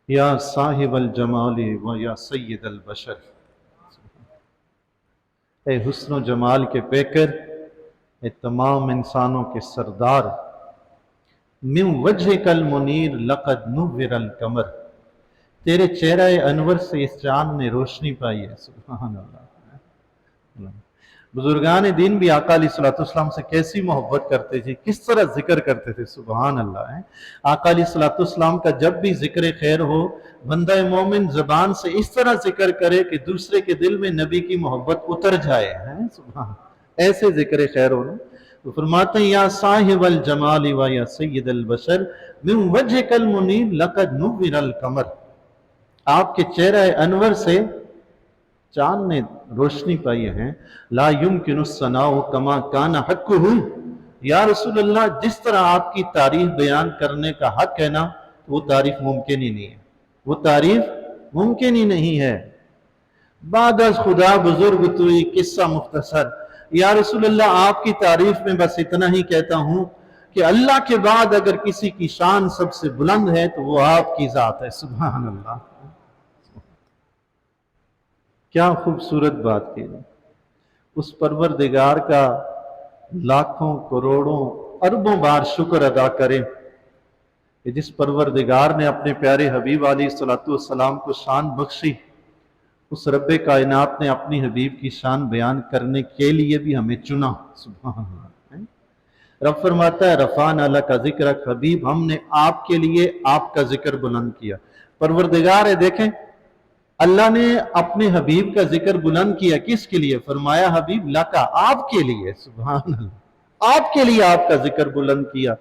یا صاحب الجمال و یا سید البشر، اے حسن و جمال کے پیکر، اے تمام انسانوں کے سردار، من وجہک المنیر لقد نور القمر، تیرے چہرہ انور سے اس چاند نے روشنی پائی ہے۔ سبحان اللہ۔ بزرگان دین بھی آقا علیہ الصلوۃ والسلام سے کیسی محبت کرتے تھے، کس طرح ذکر کرتے تھے، سبحان اللہ ہے۔ آقا علیہ الصلوۃ والسلام کا جب بھی ذکر خیر ہو، بندہ مومن زبان سے اس طرح ذکر کرے کہ دوسرے کے دل میں نبی کی محبت اتر جائے، سبحان، ایسے ذکر خیر ہو نا۔ تو فرماتے ہیں یا صاحب الجمال و یا سید البشر من وجہک المنیر لقد نور القمر، آپ کے چہرہ انور سے چاند نے روشنی پائی ہے۔ لا یمکن الثناء کما کان حقہ، یا رسول اللہ جس طرح آپ کی تعریف بیان کرنے کا حق ہے نا، وہ تعریف ممکن ہی نہیں ہے، وہ تعریف ممکن ہی نہیں ہے۔ بعد از خدا بزرگ توئی قصہ مختصر، یا رسول اللہ آپ کی تعریف میں بس اتنا ہی کہتا ہوں کہ اللہ کے بعد اگر کسی کی شان سب سے بلند ہے تو وہ آپ کی ذات ہے۔ سبحان اللہ، کیا خوبصورت بات کی ہے۔ اس پروردگار کا لاکھوں کروڑوں اربوں بار شکر ادا کریں کہ جس پروردگار نے اپنے پیارے حبیب علیہ السلام کو شان بخشی، اس رب کائنات نے اپنی حبیب کی شان بیان کرنے کے لیے بھی ہمیں چنا۔ سبحان اللہ۔ رب فرماتا ہے رفعنا لک ذکرک، حبیب ہم نے آپ کے لیے آپ کا ذکر بلند کیا۔ پروردگار ہے، دیکھیں اللہ نے اپنے حبیب کا ذکر بلند کیا، کس کے لیے؟ فرمایا حبیب لکا، آپ کے لیے۔ سبحان اللہ، آپ کے لیے آپ کا ذکر بلند کیا۔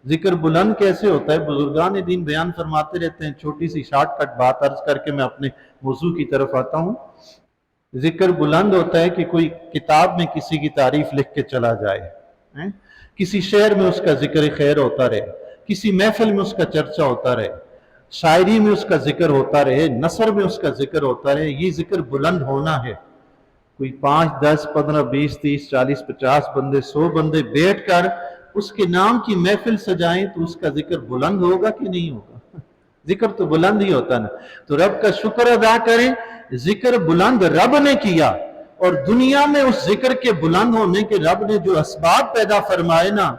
ذکر بلند کیسے ہوتا ہے؟ بزرگان دین بیان فرماتے رہتے ہیں، چھوٹی سی شارٹ کٹ بات عرض کر کے میں اپنے موضوع کی طرف آتا ہوں۔ ذکر بلند ہوتا ہے کہ کوئی کتاب میں کسی کی تعریف لکھ کے چلا جائے، کسی شعر میں اس کا ذکر خیر ہوتا رہے، کسی محفل میں اس کا چرچا ہوتا رہے، شاعری میں اس کا ذکر ہوتا رہے، نثر میں اس کا ذکر ہوتا رہے، یہ ذکر بلند ہونا ہے۔ کوئی 5 10 15 20 30 40 50 بندے 100 بندے بیٹھ کر اس کے نام کی محفل سجائیں تو اس کا ذکر بلند ہوگا کہ نہیں ہوگا؟ ذکر تو بلند ہی ہوتا نا۔ تو رب کا شکر ادا کریں، ذکر بلند رب نے کیا، اور دنیا میں اس ذکر کے بلند ہونے کے رب نے جو اسباب پیدا فرمائے نا،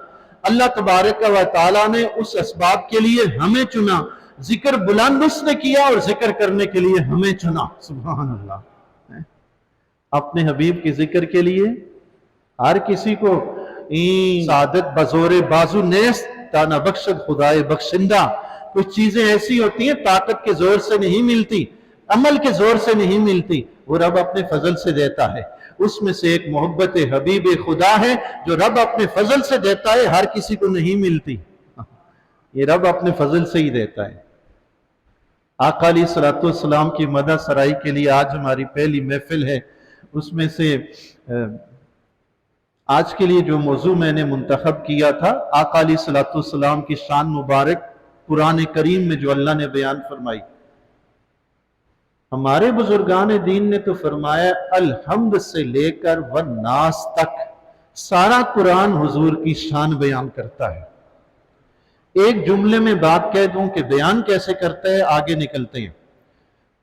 اللہ تبارک و تعالیٰ نے اس اسباب کے لیے ہمیں چنا۔ ذکر بلند اس نے کیا اور ذکر کرنے کے لیے ہمیں چنا۔ سبحان اللہ۔ اپنے حبیب کی ذکر کے لیے ہر کسی کو سعادت بزور بازو نیست تا نہ بخشد خدائے بخشندہ۔ کچھ چیزیں ایسی ہوتی ہیں طاقت کے زور سے نہیں ملتی، عمل کے زور سے نہیں ملتی، وہ رب اپنے فضل سے دیتا ہے۔ اس میں سے ایک محبت حبیب خدا ہے جو رب اپنے فضل سے دیتا ہے، ہر کسی کو نہیں ملتی، یہ رب اپنے فضل سے ہی دیتا ہے۔ آقا علیہ السلام کی مدح سرائی کے لیے آج ہماری پہلی محفل ہے۔ اس میں سے آج کے لیے جو موضوع میں نے منتخب کیا تھا، آقا علیہ السلام کی شان مبارک قرآن کریم میں جو اللہ نے بیان فرمائی۔ ہمارے بزرگان دین نے تو فرمایا الحمد سے لے کر والناس تک سارا قرآن حضور کی شان بیان کرتا ہے۔ ایک جملے میں بات کہہ دوں کہ بیان کیسے کرتا ہے، آگے نکلتے ہیں۔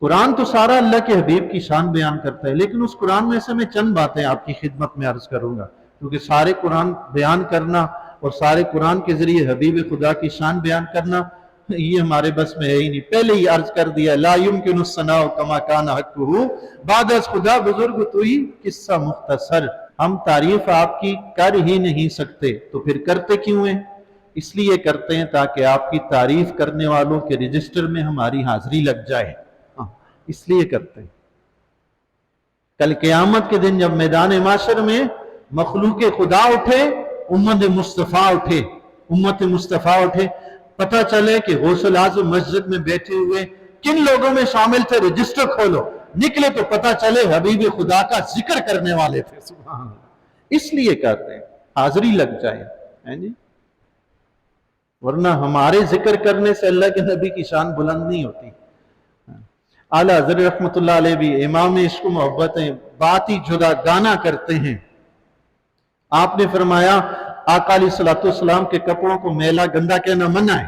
قرآن تو سارا اللہ کے حبیب کی شان بیان کرتا ہے، لیکن اس قرآن میں سے میں چند باتیں آپ کی خدمت میں عرض کروں گا، کیونکہ سارے قرآن بیان کرنا اور سارے قرآن کے ذریعے حبیب خدا کی شان بیان کرنا یہ ہمارے بس میں ہے ہی نہیں۔ پہلے ہی عرض کر دیا لا یمکن الثناء کما کان حقہ، بعد از خدا بزرگ توئی قصہ مختصر، ہم تعریف آپ کی کر ہی نہیں سکتے، تو پھر کرتے کیوں ہیں؟ اس لیے کرتے ہیں تاکہ آپ کی تعریف کرنے والوں کے رجسٹر میں ہماری حاضری لگ جائے، اس لیے کرتے ہیں۔ کل قیامت کے دن جب میدان معاشر میں مخلوق خدا اٹھے، امت مصطفیٰ اٹھے، امت مصطفیٰ اٹھے، پتہ چلے کہ غوث الاعظم مسجد میں بیٹھے ہوئے کن لوگوں میں شامل تھے، رجسٹر کھولو، نکلے تو پتہ چلے حبیب خدا کا ذکر کرنے والے تھے۔ سبحان اللہ، اس لیے کرتے ہیں حاضری لگ جائے، جی، ورنہ ہمارے ذکر کرنے سے اللہ کے نبی کی شان بلند نہیں ہوتی۔ اعلیٰ حضرت رحمت اللہ علیہ بھی امام عشق و محبت ہیں، بات ہی جدا گانا کرتے ہیں۔ آپ نے فرمایا آقا علیہ السلام کے کپڑوں کو میلا گندا کہنا منع ہے،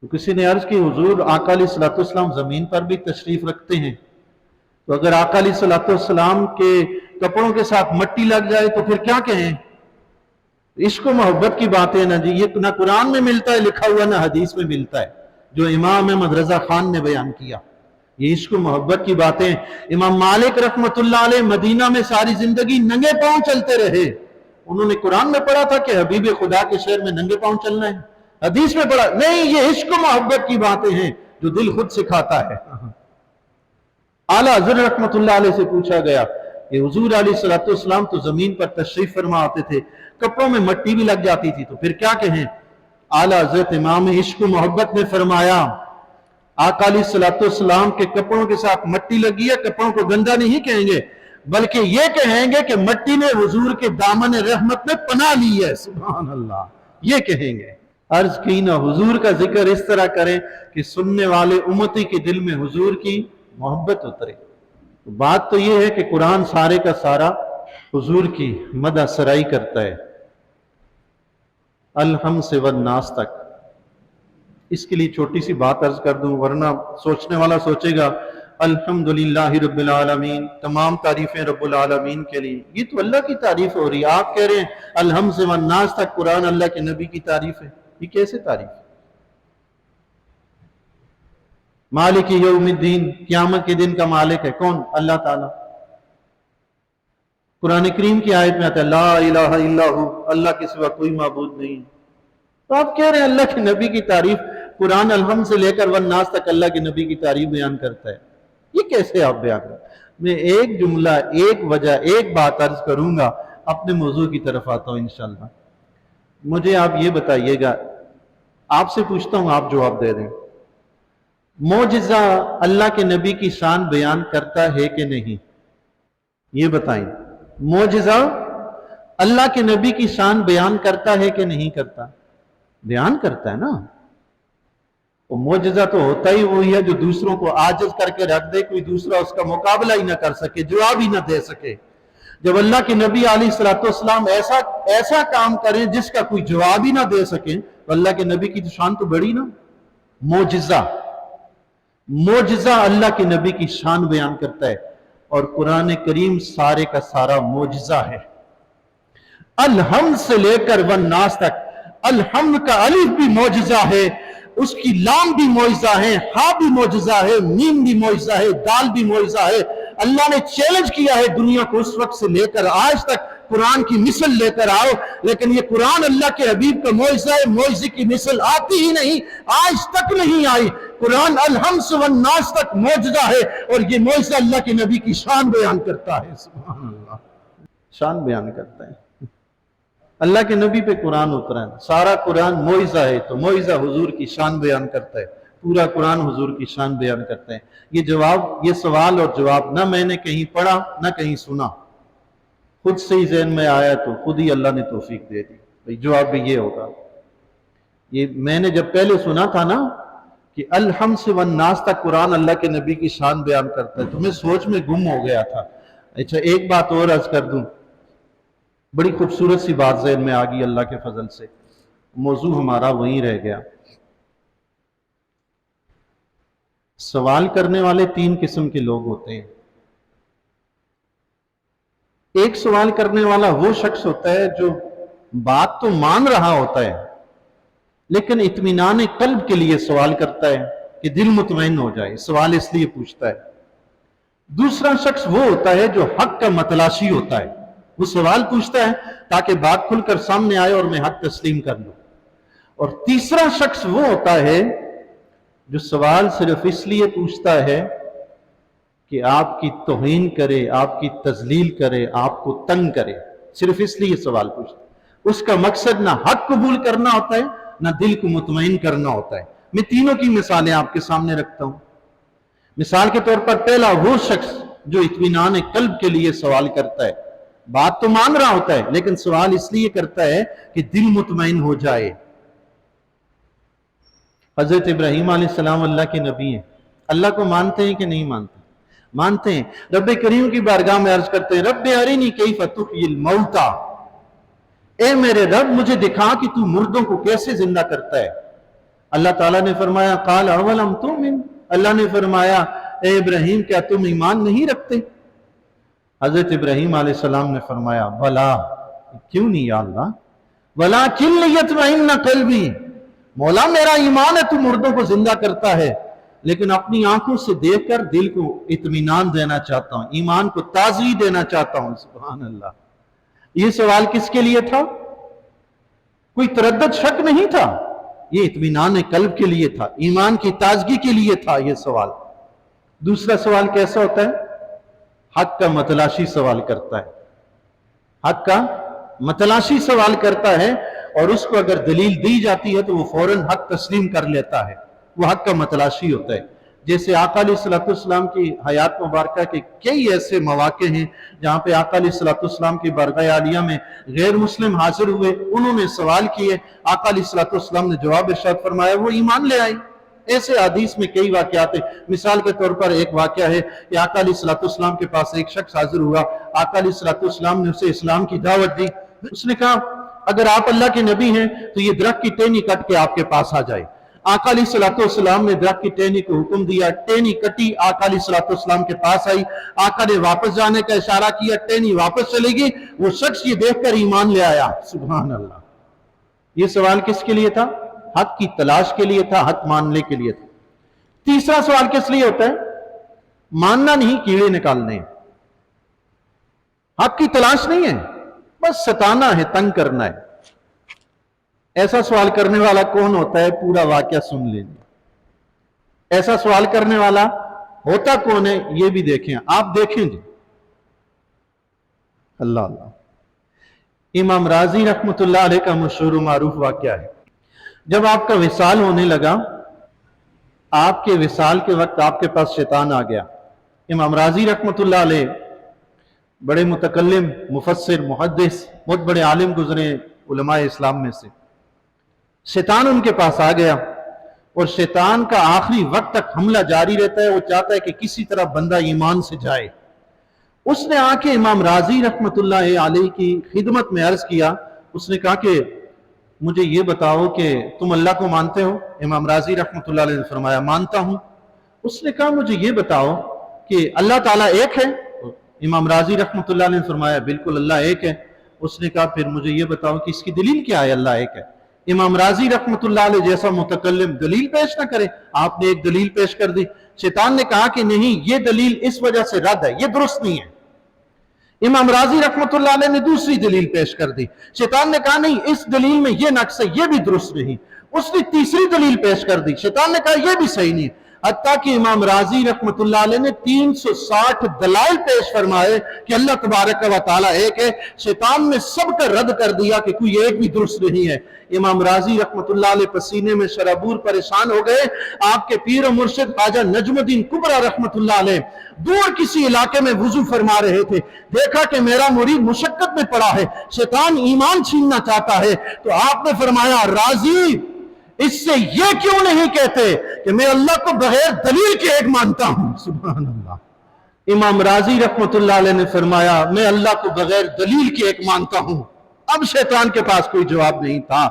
تو کسی نے عرض کی حضور آقا علیہ الصلوۃ والسلام زمین پر بھی تشریف رکھتے ہیں، تو اگر آقا علیہ الصلوۃ والسلام کے کپڑوں کے ساتھ مٹی لگ جائے تو پھر کیا کہیں؟ عشق و محبت کی باتیں نا جی، یہ نہ قرآن میں ملتا ہے لکھا ہوا، نہ حدیث میں ملتا ہے، جو امام احمد رضا خان نے بیان کیا۔ یہ عشق و محبت کی باتیں، امام مالک رحمت اللہ علیہ مدینہ میں ساری زندگی ننگے پاؤں چلتے رہے، انہوں نے قرآن میں پڑھا تھا کہ حبیب خدا کے شہر میں ننگے پاؤں چلنا ہے، حدیث میں پڑھا نہیں، یہ عشق و محبت کی باتیں ہیں جو دل خود سکھاتا ہے۔ اعلیٰ حضرت رحمت اللہ علیہ سے پوچھا گیا کہ حضور علیہ الصلوۃ والسلام تو زمین پر تشریف فرما آتے تھے، کپڑوں میں مٹی بھی لگ جاتی تھی، تو پھر کیا کہیں؟ اعلیٰ حضرت امام عشق و محبت نے فرمایا آقا علیہ الصلوۃ والسلام کے کپڑوں کے ساتھ مٹی لگی ہے، کپڑوں کو گندا نہیں کہیں گے، بلکہ یہ کہیں گے کہ مٹی نے حضور کے دامن رحمت میں پناہ لی ہے، سبحان اللہ، یہ کہیں گے۔ عرض کی نا حضور کا ذکر اس طرح کریں کہ سننے والے امتی کے دل میں حضور کی محبت اترے۔ بات تو یہ ہے کہ قرآن سارے کا سارا حضور کی مدح سرائی کرتا ہے، الحم سے والناس تک۔ اس کے لیے چھوٹی سی بات عرض کر دوں، ورنہ سوچنے والا سوچے گا الحمدللہ رب العالمین، تمام تعریفیں رب العالمین کے لیے، یہ تو اللہ کی تعریف ہو رہی ہے، آپ کہہ رہے ہیں الحم سے والناس تک قرآن اللہ کے نبی کی تعریف ہے، یہ کیسے تعریف ہے؟ مالک یوم الدین، قیامت کے دن کا مالک ہے کون؟ اللہ تعالیٰ۔ قرآن کریم کی آیت میں آتا ہے لا الہ الا ہو، اللہ کے سوا کوئی معبود نہیں، تو آپ کہہ رہے ہیں اللہ کے نبی کی تعریف، قرآن الحمد سے لے کر والناس تک اللہ کے نبی کی تعریف بیان کرتا ہے، یہ کیسے آپ بیان کرتے ہیں؟ میں ایک جملہ، ایک وجہ، ایک بات عرض کروں گا، اپنے موضوع کی طرف آتا ہوں انشاءاللہ۔ مجھے آپ یہ بتائیے گا، آپ سے پوچھتا ہوں، آپ جواب دے دیں، معجزہ اللہ کے نبی کی شان بیان کرتا ہے کہ نہیں؟ یہ بتائیں، معجزہ اللہ کے نبی کی شان بیان کرتا ہے کہ نہیں کرتا؟ بیان کرتا ہے نا۔ وہ معجزہ تو ہوتا ہی وہی ہے جو دوسروں کو عاجز کر کے رکھ دے، کوئی دوسرا اس کا مقابلہ ہی نہ کر سکے، جواب ہی نہ دے سکے۔ جب اللہ کے نبی علیہ الصلوۃ والسلام ایسا کام کریں جس کا کوئی جواب ہی نہ دے سکے، تو اللہ کے نبی کی شان تو بڑی نا۔ معجزہ اللہ کے نبی کی شان بیان کرتا ہے، اور قرآن کریم سارے کا سارا معجزہ ہے، الحمد سے لے کر والناس تک۔ الحمد کا الف بھی معجزہ ہے، اس کی لام بھی معجزہ ہے، ہاں بھی معجزہ ہے، میم بھی معجزہ ہے، دال بھی معجزہ ہے۔ اللہ نے چیلنج کیا ہے دنیا کو، اس وقت سے لے کر آج تک قرآن کی مثل لے کر آؤ، لیکن یہ قرآن اللہ کے حبیب کا معجزہ ہے، معجزے کی مثل آتی ہی نہیں، آج تک نہیں آئی۔ قرآن الحمد سے والناس تک معجزہ ہے، اور یہ معجزہ اللہ کے نبی کی شان بیان کرتا ہے، سبحان اللہ، شان بیان کرتا ہے۔ اللہ کے نبی پہ قرآن اترا ہے، سارا قرآن معجزہ ہے، تو معجزہ حضور کی شان بیان کرتا ہے، پورا قرآن حضور کی شان بیان کرتا ہے۔ یہ سوال اور جواب نہ میں نے کہیں پڑھا نہ کہیں سنا، خود سے ہی ذہن میں آیا، تو خود ہی اللہ نے توفیق دے دی، بھئی جواب بھی یہ ہوگا۔ یہ میں نے جب پہلے سنا تھا نا کہ الحمد سے والناس تک قرآن اللہ کے نبی کی شان بیان کرتا ہے، تو میں سوچ میں گم ہو گیا تھا۔ اچھا ایک بات اور عرض کر دوں، بڑی خوبصورت سی بات ذہن میں آ گئی اللہ کے فضل سے، موضوع ہمارا وہیں رہ گیا۔ سوال کرنے والے تین قسم کے لوگ ہوتے ہیں۔ ایک سوال کرنے والا وہ شخص ہوتا ہے جو بات تو مان رہا ہوتا ہے، لیکن اطمینان قلب کے لیے سوال کرتا ہے کہ دل مطمئن ہو جائے، سوال اس لیے پوچھتا ہے۔ دوسرا شخص وہ ہوتا ہے جو حق کا متلاشی ہوتا ہے، وہ سوال پوچھتا ہے تاکہ بات کھل کر سامنے آئے اور میں حق تسلیم کر لوں۔ اور تیسرا شخص وہ ہوتا ہے جو سوال صرف اس لیے پوچھتا ہے کہ آپ کی توہین کرے، آپ کی تذلیل کرے، آپ کو تنگ کرے، صرف اس لیے سوال پوچھتا ہے۔ اس کا مقصد نہ حق قبول کرنا ہوتا ہے نہ دل کو مطمئن کرنا ہوتا ہے۔ میں تینوں کی مثالیں آپ کے سامنے رکھتا ہوں۔ مثال کے طور پر پہلا وہ شخص جو اطمینان قلب کے لیے سوال کرتا ہے، بات تو مان رہا ہوتا ہے لیکن سوال اس لیے کرتا ہے کہ دل مطمئن ہو جائے۔ حضرت ابراہیم علیہ السلام اللہ کے نبی ہیں، اللہ کو مانتے ہیں کہ نہیں مانتے؟ مانتے ہیں۔ رب کریم کی بارگاہ میں عرض کرتے ہیں رب ارنی کیف تحیی الموتى، اے میرے رب مجھے دکھا کہ تو مردوں کو کیسے زندہ کرتا ہے۔ اللہ تعالیٰ نے فرمایا قال اولم تؤمن، اللہ نے فرمایا اے ابراہیم کیا تم ایمان نہیں رکھتے؟ حضرت ابراہیم علیہ السلام نے فرمایا بلا، کیوں نہیں یا اللہ، ولیکن لیطمئن قلبی، مولا میرا ایمان ہے، تو مردوں کو زندہ کرتا ہے، لیکن اپنی آنکھوں سے دیکھ کر دل کو اطمینان دینا چاہتا ہوں، ایمان کو تازگی دینا چاہتا ہوں۔ سبحان اللہ۔ یہ سوال کس کے لیے تھا؟ کوئی تردد شک نہیں تھا، یہ اطمینان قلب کے لیے تھا، ایمان کی تازگی کے لیے تھا یہ سوال۔ دوسرا سوال کیسا ہوتا ہے؟ حق کا متلاشی سوال کرتا ہے، حق کا متلاشی سوال کرتا ہے، اور اس کو اگر دلیل دی جاتی ہے تو وہ فوراً حق تسلیم کر لیتا ہے، وہ حق کا متلاشی ہوتا ہے۔ جیسے آقا علیہ السلام کی حیات مبارکہ کے کئی ایسے مواقع ہیں جہاں پہ آقا علیہ السلام کی بارگاہ عالیہ میں غیر مسلم حاضر ہوئے، انہوں نے سوال کیے، آقا علیہ السلام نے جواب ارشاد فرمایا، وہ ایمان لے آئے۔ ایسے حدیث میں کئی واقعات ہیں۔ مثال کے طور پر ایک واقعہ ہے کہ آقا علیہ السلام کے پاس ایک شخص حاضر ہوا، آقا علیہ السلام نے اسے اسلام کی دعوت دی، اس نے کہا اگر آپ اللہ کے نبی ہیں تو یہ درخت کی ٹہنی کٹ کے آپ کے پاس آ جائے۔ آقا علیہ السلام نے درخت کی ٹہنی کو حکم دیا، ٹہنی کٹی، آقا علیہ السلام کے پاس آئی، آقا نے واپس جانے کا اشارہ کیا، ٹہنی واپس چلے گی، وہ شخص یہ دیکھ کر ایمان لے آیا۔ سبحان اللہ۔ یہ سوال کس کے لیے تھا؟ حق کی تلاش کے لیے تھا، حق ماننے کے لیے تھا۔ تیسرا سوال کس لیے ہوتا ہے؟ ماننا نہیں، کیڑے نکالنے ہیں۔ حق کی تلاش نہیں ہے، بس ستانا ہے، تنگ کرنا ہے۔ ایسا سوال کرنے والا کون ہوتا ہے؟ پورا واقعہ سن لیجیے۔ ایسا سوال کرنے والا ہوتا کون ہے یہ بھی دیکھیں، آپ دیکھیں جی۔ اللہ اللہ۔ امام راضی رحمت اللہ علیہ کا مشہور و معروف واقعہ ہے، جب آپ کا وصال ہونے لگا، آپ کے وصال کے وقت آپ کے پاس شیطان آ گیا۔ امام راضی رحمت اللہ علیہ بڑے متکلم، مفسر، محدث، بہت بڑے عالم گزرے علماء اسلام میں سے۔ شیطان ان کے پاس آ گیا، اور شیطان کا آخری وقت تک حملہ جاری رہتا ہے، وہ چاہتا ہے کہ کسی طرح بندہ ایمان سے جائے۔ اس نے آ کے امام راضی رحمت اللہ علیہ کی خدمت میں عرض کیا، اس نے کہا کہ مجھے یہ بتاؤ کہ تم اللہ کو مانتے ہو؟ امام راضی رحمت اللہ علیہ نے فرمایا مانتا ہوں۔ اس نے کہا مجھے یہ بتاؤ کہ اللہ تعالیٰ ایک ہے؟ امام راضی رحمت اللہ علیہ نے فرمایا بالکل اللہ ایک ہے۔ اس نے کہا پھر مجھے یہ بتاؤ کہ اس کی دلیل کیا ہے اللہ ایک ہے؟ امام راضی رحمت اللہ علیہ جیسا متکلم دلیل پیش نہ کرے، آپ نے ایک دلیل پیش کر دی۔ شیطان نے کہا کہ نہیں، یہ دلیل اس وجہ سے رد ہے، یہ درست نہیں ہے۔ امام راضی رحمت اللہ علیہ نے دوسری دلیل پیش کر دی۔ شیطان نے کہا نہیں، اس دلیل میں یہ نقص ہے، یہ بھی درست نہیں۔ اس نے تیسری دلیل پیش کر دی، شیطان نے کہا یہ بھی صحیح نہیں۔ حتیٰ کہ امام راضی رحمت اللہ علیہ نے 360 دلائل پیش فرمائے کہ اللہ تبارک و تعالیٰ ایک ہے۔ شیطان نے سب کا رد کر دیا کہ کوئی ایک بھی درست نہیں ہے۔ امام راضی رحمت اللہ علیہ پسینے میں شرابور پریشان ہو گئے۔ آپ کے پیر و مرشد خواجہ نجم الدین کبرا رحمت اللہ علیہ دور کسی علاقے میں وضو فرما رہے تھے، دیکھا کہ میرا مرید مشقت میں پڑا ہے، شیطان ایمان چھیننا چاہتا ہے، تو آپ نے فرمایا راضی اس سے یہ کیوں نہیں کہتے کہ میں اللہ کو بغیر دلیل کے ایک مانتا ہوں؟ سبحان اللہ۔ امام راضی رحمت اللہ علیہ نے فرمایا میں اللہ کو بغیر دلیل کے ایک مانتا ہوں۔ اب شیطان کے پاس کوئی جواب نہیں تھا۔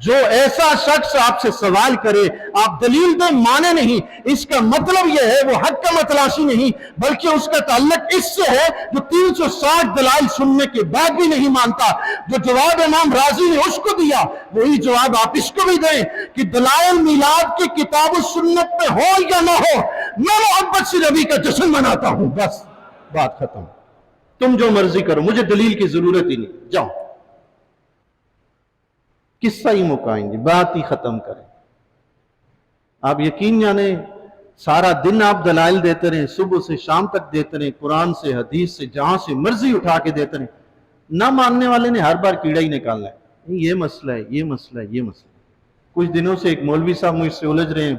جو ایسا شخص آپ سے سوال کرے، آپ دلیل دیں، مانے نہیں، اس کا مطلب یہ ہے وہ حق کا متلاشی نہیں، بلکہ اس کا تعلق اس سے ہے جو 360 دلائل سننے کے بعد بھی نہیں مانتا۔ جو جواب امام راضی نے اس کو دیا، وہی جواب آپ اس کو بھی دیں کہ دلائل میلاد کی کتاب و سنت میں ہو یا نہ ہو، میں محبت سے نبی کا جشن مناتا ہوں، بس بات ختم۔ تم جو مرضی کرو، مجھے دلیل کی ضرورت ہی نہیں، جاؤ۔ قصہ ہی مکائیں گے، بات ہی ختم کریں۔ آپ یقین جانیں سارا دن آپ دلائل دیتے رہیں، صبح سے شام تک دیتے رہیں، قرآن سے حدیث سے جہاں سے مرضی اٹھا کے دیتے رہیں، نہ ماننے والے نے ہر بار کیڑا ہی نکالنا ہے، یہ مسئلہ ہے، یہ مسئلہ ہے، یہ مسئلہ ہے۔ کچھ دنوں سے ایک مولوی صاحب مجھ سے الجھ رہے ہیں،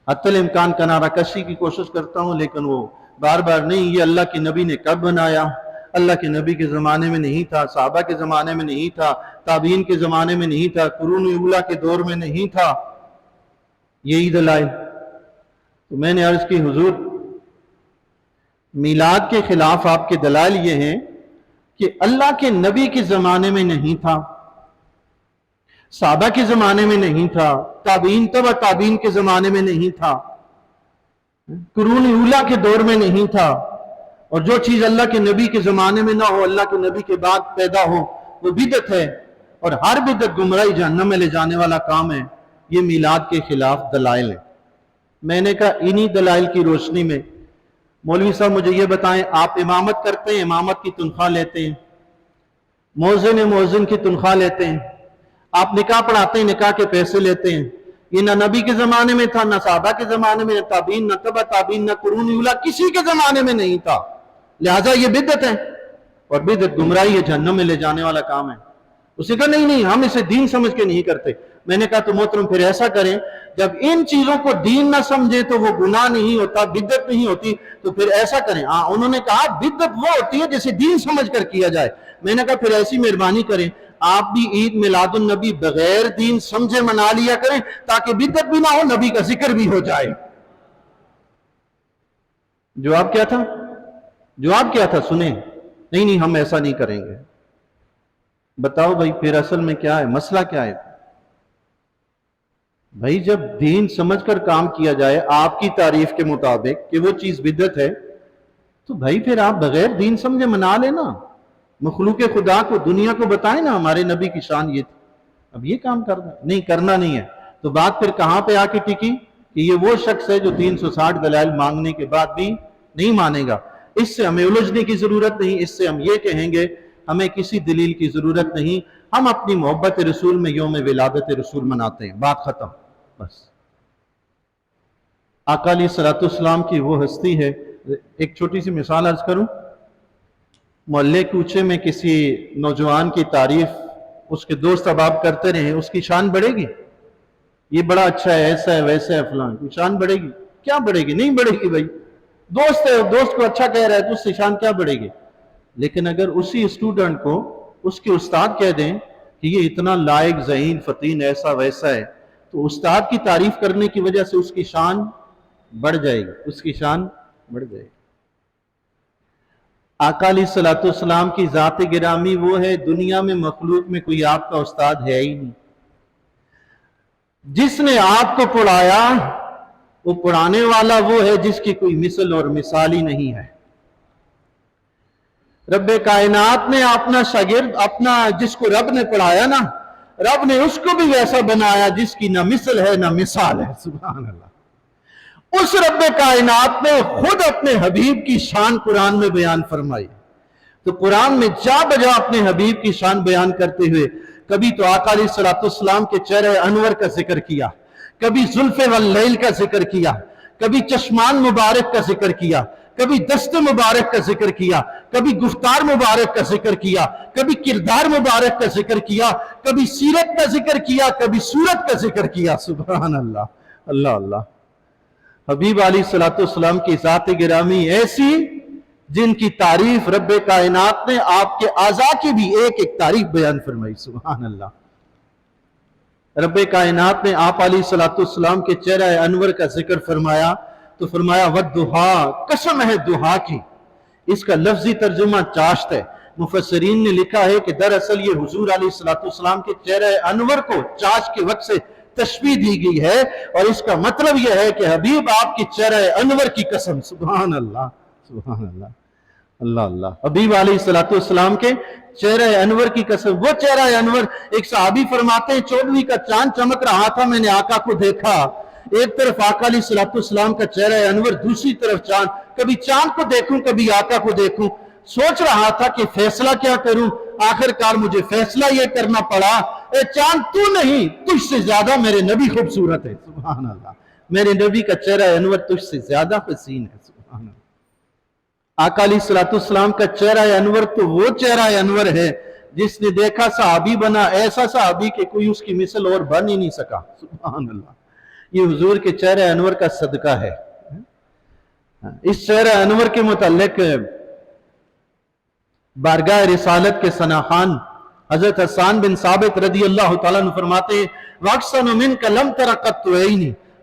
حتی الامکان کنارہ کشی کی کوشش کرتا ہوں، لیکن وہ بار بار نہیں، یہ اللہ کے نبی نے کب بنایا؟ اللہ کے نبی کے زمانے میں نہیں تھا، صحابہ کے زمانے میں نہیں تھا، تابعین کے زمانے میں نہیں تھا، قرون اولیٰ کے دور میں نہیں تھا، یہی دلائل۔ تو میں نے عرض کی حضور میلاد کے خلاف آپ کے دلائل یہ ہیں کہ اللہ کے نبی کے زمانے میں نہیں تھا، صحابہ کے زمانے میں نہیں تھا، تابعین تبع تابعین کے زمانے میں نہیں تھا، قرون اولیٰ کے دور میں نہیں تھا، اور جو چیز اللہ کے نبی کے زمانے میں نہ ہو، اللہ کے نبی کے بعد پیدا ہو، وہ بدعت ہے، اور ہر بدعت گمراہی جہنم میں لے جانے والا کام ہے۔ یہ میلاد کے خلاف دلائل ہیں۔ میں نے کہا انہی دلائل کی روشنی میں مولوی صاحب مجھے یہ بتائیں، آپ امامت کرتے ہیں، امامت کی تنخواہ لیتے ہیں، مؤذن کی تنخواہ لیتے ہیں، آپ نکاح پڑھاتے ہیں، نکاح کے پیسے لیتے ہیں، یہ نہ نبی کے زمانے میں تھا، نہ صحابہ کے زمانے میں، نہ تابعین، نہ تبع تابعین، نہ قرون اولیٰ، کسی کے زمانے میں نہیں تھا، لہٰذا یہ بدعت ہے، اور بدعت گمراہی ہے، جہنم میں لے جانے والا کام ہے۔ اسے کہا نہیں ہم اسے دین سمجھ کے نہیں کرتے۔ میں نے کہا تو محترم پھر ایسا کریں، جب ان چیزوں کو دین نہ سمجھے تو وہ گناہ نہیں ہوتا، بدعت نہیں ہوتی، تو پھر ایسا کریں۔ انہوں نے کہا بدعت وہ ہوتی ہے جسے دین سمجھ کر کیا جائے۔ میں نے کہا پھر ایسی مہربانی کریں، آپ بھی عید میلاد النبی بغیر دین سمجھے منا لیا کریں، تاکہ بدعت بھی نہ ہو، نبی کا ذکر بھی ہو جائے۔ جواب کیا تھا؟ جواب کیا تھا سنیں۔ نہیں ہم ایسا نہیں کریں گے۔ بتاؤ بھائی پھر اصل میں کیا ہے، مسئلہ کیا ہے؟ بھائی جب دین سمجھ کر کام کیا جائے آپ کی تعریف کے مطابق کہ وہ چیز بدعت ہے، تو بھائی پھر آپ بغیر دین سمجھے منا لینا، مخلوق خدا کو، دنیا کو بتائیں نا ہمارے نبی کی شان یہ تھی۔ اب یہ کام کرنا نہیں، کرنا نہیں ہے، تو بات پھر کہاں پہ آ کے ٹکی کہ یہ وہ شخص ہے جو 360 دلائل مانگنے کے بعد بھی نہیں مانے گا۔ اس سے ہمیں الجھنے کی ضرورت نہیں، اس سے ہم یہ کہیں گے ہمیں کسی دلیل کی ضرورت نہیں، ہم اپنی محبت رسول میں یوم ولادت رسول مناتے ہیں، بات ختم۔ بس آقا علیہ الصلوۃ والسلام کی وہ ہستی ہے۔ ایک چھوٹی سی مثال عرض کروں، محلے کوچے میں کسی نوجوان کی تعریف اس کے دوست احباب کرتے رہے، اس کی شان بڑھے گی؟ یہ بڑا اچھا ہے، ایسا ہے، ویسا ہے، فلان کی شان بڑھے گی؟ کیا بڑھے گی؟ نہیں بڑھے گی بھائی۔ دوست ہے، دوست کو اچھا کہہ رہا ہے تو اس سے شان کیا بڑھے گی؟ لیکن اگر اسی اسٹوڈنٹ کو اس کے استاد کہہ دیں کہ یہ اتنا لائق، ذہین، فطین، ایسا ویسا ہے، تو استاد کی تعریف کرنے کی وجہ سے اس کی شان بڑھ جائے گی، اس کی شان بڑھ جائے گی۔ آقا علیہ الصلوۃ والسلام کی ذات گرامی وہ ہے، دنیا میں مخلوق میں کوئی آپ کا استاد ہے ہی نہیں۔ جس نے آپ کو پڑھایا وہ پڑھانے والا وہ ہے جس کی کوئی مثل اور مثال ہی نہیں ہے۔ رب کائنات نے اپنا شاگرد، اپنا جس کو رب نے پڑھایا نا، رب نے اس کو بھی ویسا بنایا جس کی نہ مثل ہے نہ مثال ہے۔ سبحان اللہ۔ اس رب کائنات نے خود اپنے حبیب کی شان قرآن میں بیان فرمائی، تو قرآن میں جا بجا اپنے حبیب کی شان بیان کرتے ہوئے کبھی تو آقا علیہ الصلوۃ والسلام کے چہرہ انور کا ذکر کیا، کبھی زلف واللیل کا ذکر کیا، کبھی چشمان مبارک کا ذکر کیا، کبھی دست مبارک کا ذکر کیا، کبھی گفتار مبارک کا ذکر کیا، کبھی کردار مبارک کا ذکر کیا، کبھی سیرت کا ذکر کیا، کبھی صورت کا ذکر کیا۔ سبحان اللہ، اللہ اللہ۔ حبیب علیہ الصلوۃ والسلام کی ذات گرامی ایسی جن کی تعریف رب کائنات نے آپ کے اعضاء کی بھی ایک ایک تعریف بیان فرمائی۔ سبحان اللہ۔ رب کائنات نے آپ علیہ الصلوۃ والسلام کے چہرہ انور کا ذکر فرمایا تو فرمایا وَالضُّحَىٰ، قسم ہے دہا کی۔ اس کا لفظی ترجمہ چاشت ہے۔ مفسرین نے لکھا ہے کہ دراصل یہ حضور علیہ الصلوۃ والسلام کے چہرہ انور کو چاشت کے وقت سے تشبیہ دی گئی ہے، اور اس کا مطلب یہ ہے کہ حبیب آپ کی چہرہ انور کی قسم۔ سبحان اللہ، سبحان اللہ، اللہ اللہ۔ حبیب علیہ الصلوۃ والسلام کے چہرہ انور کی قسم، وہ چہرہ انور۔ ایک صحابی فرماتے ہیں 14ویں کا چاند چمک رہا تھا، میں نے آقا کو دیکھا، ایک طرف آقا علیہ الصلوۃ والسلام کا چہرہ انور، دوسری طرف چاند، کبھی چاند کو دیکھوں کبھی آقا کو دیکھوں، سوچ رہا تھا کہ فیصلہ کیا کروں، آخر کار مجھے فیصلہ یہ کرنا پڑا، اے چاند تو نہیں، تجھ سے زیادہ میرے نبی خوبصورت ہے۔ سبحان اللہ، میرے نبی کا چہرہ انور تجھ سے زیادہ حسین ہے۔ سبحان اللہ۔ آقا علیہ الصلوۃ والسلام کا چہرہ انور تو وہ چہرہ انور ہے جس نے دیکھا صحابی بنا، ایسا صحابی کہ کوئی اس کی مثل اور بن ہی نہیں سکا۔ سبحان اللہ۔ یہ حضور کے چہرہ انور کا صدقہ ہے۔ اس چہرہ انور کے متعلق بارگاہ رسالت کے ثناخوان حضرت حسان بن ثابت رضی اللہ تعالیٰ عنہ فرماتے ہیں وَأَحْسَنُ مِنْكَ لَمْ تَرَ قَطُّ عَيْنِي،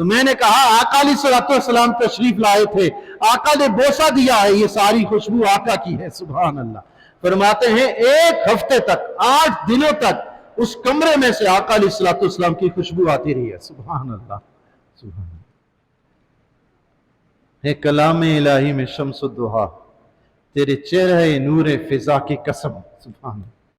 تو میں نے کہا آقا علیہ السلام تشریف لائے تھے، آقا نے بوسہ دیا ہے، یہ ساری خوشبو آقا کی ہے۔ سبحان اللہ۔ فرماتے ہیں 1 ہفتے تک، 8 دنوں تک اس کمرے میں سے آقا علیہ السلام کی خوشبو آتی رہی ہے۔ سبحان اللہ، سبحان اللہ۔ ہے کلام الہی میں شمس الدحا، تیرے چہرے نور فضا کی قسم، سبحان اللہ۔